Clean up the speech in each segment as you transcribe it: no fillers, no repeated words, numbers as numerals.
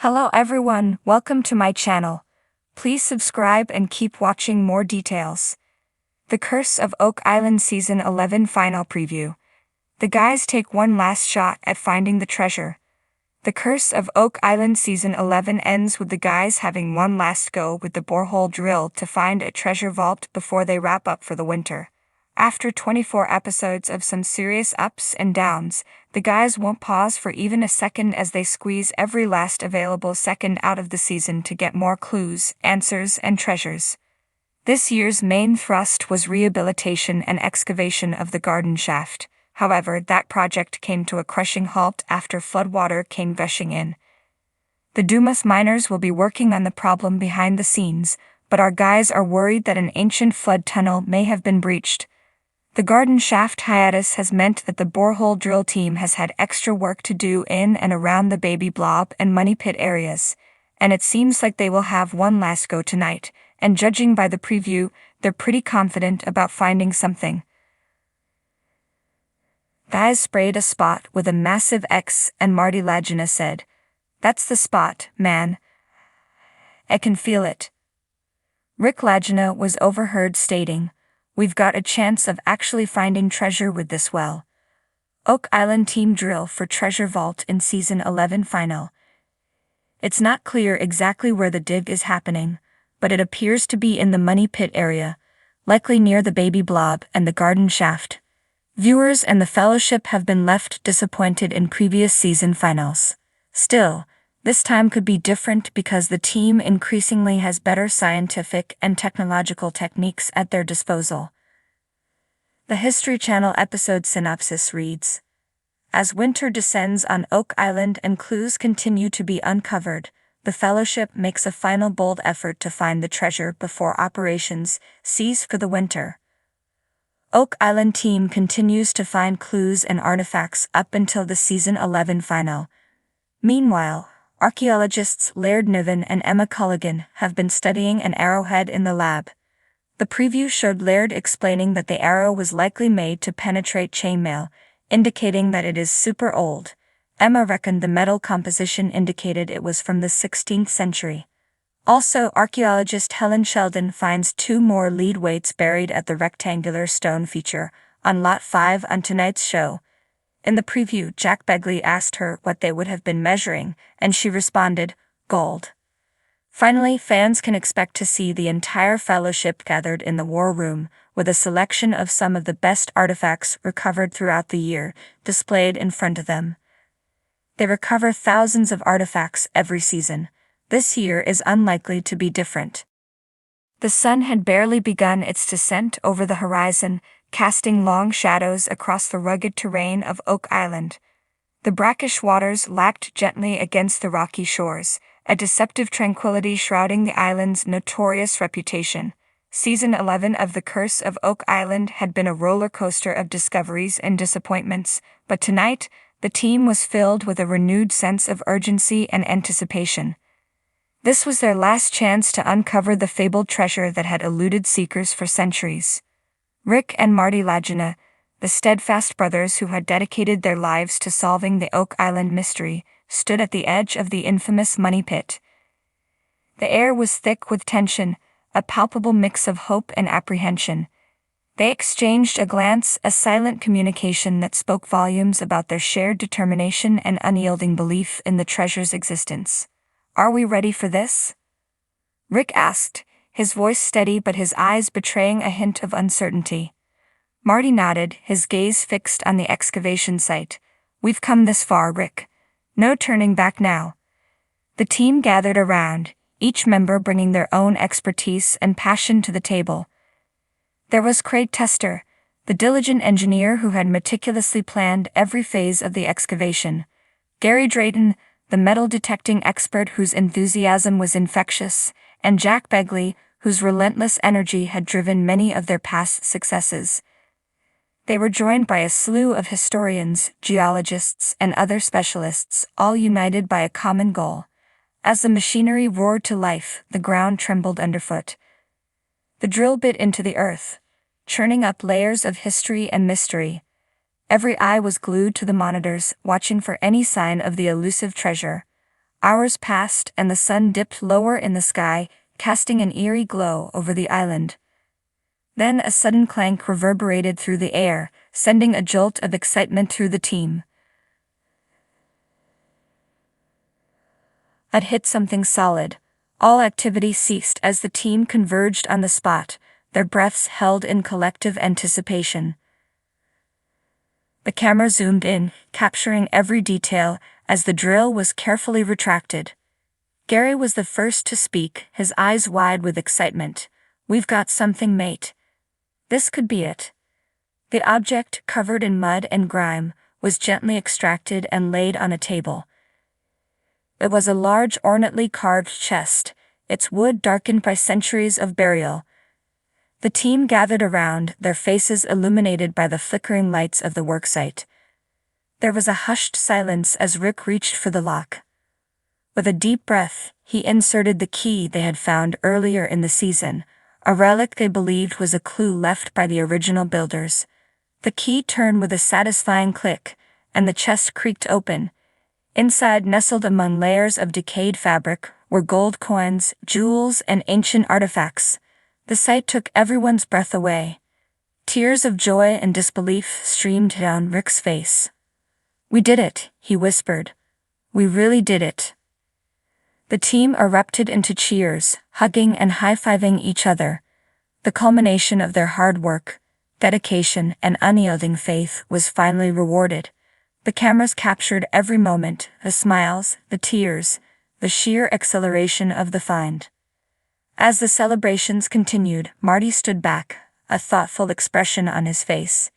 Hello everyone, welcome to my channel. Please subscribe and keep watching more details. The Curse of Oak Island Season 11 Final Preview. The guys take one last shot at finding the treasure. The Curse of Oak Island Season 11 ends with the guys having one last go with the borehole drill to find a treasure vault before they wrap up for the winter. After 24 episodes of some serious ups and downs, the guys won't pause for even a second as they squeeze every last available second out of the season to get more clues, answers, and treasures. This year's main thrust was rehabilitation and excavation of the garden shaft. However, that project came to a crushing halt after floodwater came gushing in. The Dumas miners will be working on the problem behind the scenes, but our guys are worried that an ancient flood tunnel may have been breached. The garden shaft hiatus has meant that the borehole drill team has had extra work to do in and around the Baby Blob and Money Pit areas, and it seems like they will have one last go tonight, and judging by the preview, they're pretty confident about finding something. Guys sprayed a spot with a massive X and Marty Lagina said, "That's the spot, man. I can feel it." Rick Lagina was overheard stating, "We've got a chance of actually finding treasure with this well." Oak Island team drill for treasure vault in Season 11 final. It's not clear exactly where the dig is happening, but it appears to be in the Money Pit area, likely near the Baby Blob and the garden shaft. Viewers and the Fellowship have been left disappointed in previous season finals. Still, this time could be different because the team increasingly has better scientific and technological techniques at their disposal. The History Channel episode synopsis reads, "As winter descends on Oak Island and clues continue to be uncovered, the Fellowship makes a final bold effort to find the treasure before operations cease for the winter." Oak Island team continues to find clues and artifacts up until the Season 11 final. Meanwhile, archaeologists Laird Niven and Emma Culligan have been studying an arrowhead in the lab. The preview showed Laird explaining that the arrow was likely made to penetrate chainmail, indicating that it is super old. Emma reckoned the metal composition indicated it was from the 16th century. Also, archaeologist Helen Sheldon finds two more lead weights buried at the rectangular stone feature on Lot 5 on tonight's show. In the preview, Jack Begley asked her what they would have been measuring, and she responded, "Gold." Finally, fans can expect to see the entire Fellowship gathered in the War Room, with a selection of some of the best artifacts recovered throughout the year displayed in front of them. They recover thousands of artifacts every season. This year is unlikely to be different. The sun had barely begun its descent over the horizon, casting long shadows across the rugged terrain of Oak Island. The brackish waters lapped gently against the rocky shores, a deceptive tranquility shrouding the island's notorious reputation. Season 11 of The Curse of Oak Island had been a roller coaster of discoveries and disappointments, but tonight, the team was filled with a renewed sense of urgency and anticipation. This was their last chance to uncover the fabled treasure that had eluded seekers for centuries. Rick and Marty Lagina, the steadfast brothers who had dedicated their lives to solving the Oak Island mystery, stood at the edge of the infamous Money Pit. The air was thick with tension, a palpable mix of hope and apprehension. They exchanged a glance, a silent communication that spoke volumes about their shared determination and unyielding belief in the treasure's existence. "Are we ready for this?" Rick asked, his voice steady but his eyes betraying a hint of uncertainty. Marty nodded, his gaze fixed on the excavation site. "We've come this far, Rick. No turning back now." The team gathered around, each member bringing their own expertise and passion to the table. There was Craig Tester, the diligent engineer who had meticulously planned every phase of the excavation. Gary Drayton, the metal-detecting expert whose enthusiasm was infectious, and Jack Begley, whose relentless energy had driven many of their past successes. They were joined by a slew of historians, geologists, and other specialists, all united by a common goal. As the machinery roared to life, the ground trembled underfoot. The drill bit into the earth, churning up layers of history and mystery. Every eye was glued to the monitors, watching for any sign of the elusive treasure. Hours passed and the sun dipped lower in the sky, casting an eerie glow over the island. Then a sudden clank reverberated through the air, sending a jolt of excitement through the team. I'd hit something solid. All activity ceased as the team converged on the spot, their breaths held in collective anticipation. The camera zoomed in, capturing every detail as the drill was carefully retracted. Gary was the first to speak, his eyes wide with excitement. "We've got something, mate. This could be it." The object, covered in mud and grime, was gently extracted and laid on a table. It was a large, ornately carved chest, its wood darkened by centuries of burial. The team gathered around, their faces illuminated by the flickering lights of the worksite. There was a hushed silence as Rick reached for the lock. With a deep breath, he inserted the key they had found earlier in the season, a relic they believed was a clue left by the original builders. The key turned with a satisfying click, and the chest creaked open. Inside, nestled among layers of decayed fabric, were gold coins, jewels, and ancient artifacts. The sight took everyone's breath away. Tears of joy and disbelief streamed down Rick's face. "We did it," he whispered. "We really did it." The team erupted into cheers, hugging and high-fiving each other. The culmination of their hard work, dedication, and unyielding faith was finally rewarded. The cameras captured every moment, the smiles, the tears, the sheer exhilaration of the find. As the celebrations continued, Marty stood back, a thoughtful expression on his face.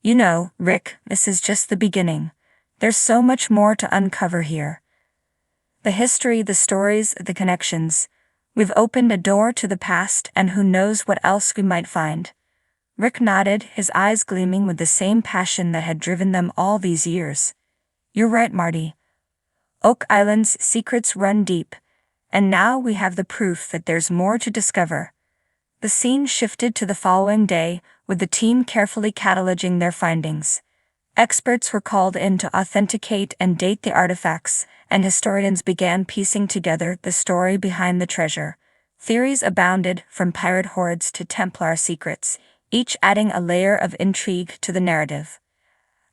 "You know, Rick, this is just the beginning. There's so much more to uncover here. The history, the stories, the connections. We've opened a door to the past, and who knows what else we might find." Rick nodded, his eyes gleaming with the same passion that had driven them all these years. "You're right, Marty. Oak Island's secrets run deep, and now we have the proof that there's more to discover." The scene shifted to the following day, with the team carefully cataloging their findings. Experts were called in to authenticate and date the artifacts, and historians began piecing together the story behind the treasure. Theories abounded, from pirate hordes to Templar secrets, each adding a layer of intrigue to the narrative.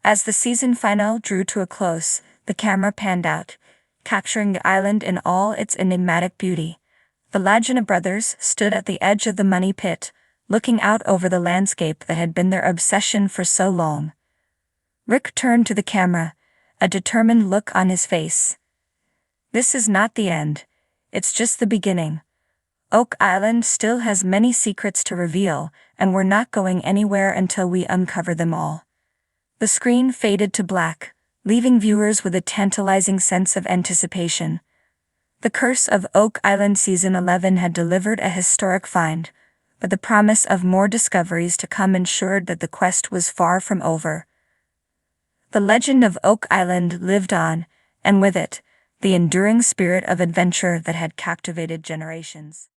As the season finale drew to a close, the camera panned out, capturing the island in all its enigmatic beauty. The Lagina brothers stood at the edge of the money pit, looking out over the landscape that had been their obsession for so long. Rick turned to the camera, a determined look on his face. "This is not the end. It's just the beginning. Oak Island still has many secrets to reveal, and we're not going anywhere until we uncover them all." The screen faded to black, leaving viewers with a tantalizing sense of anticipation. The Curse of Oak Island Season 11 had delivered a historic find, but the promise of more discoveries to come ensured that the quest was far from over. The legend of Oak Island lived on, and with it, the enduring spirit of adventure that had captivated generations.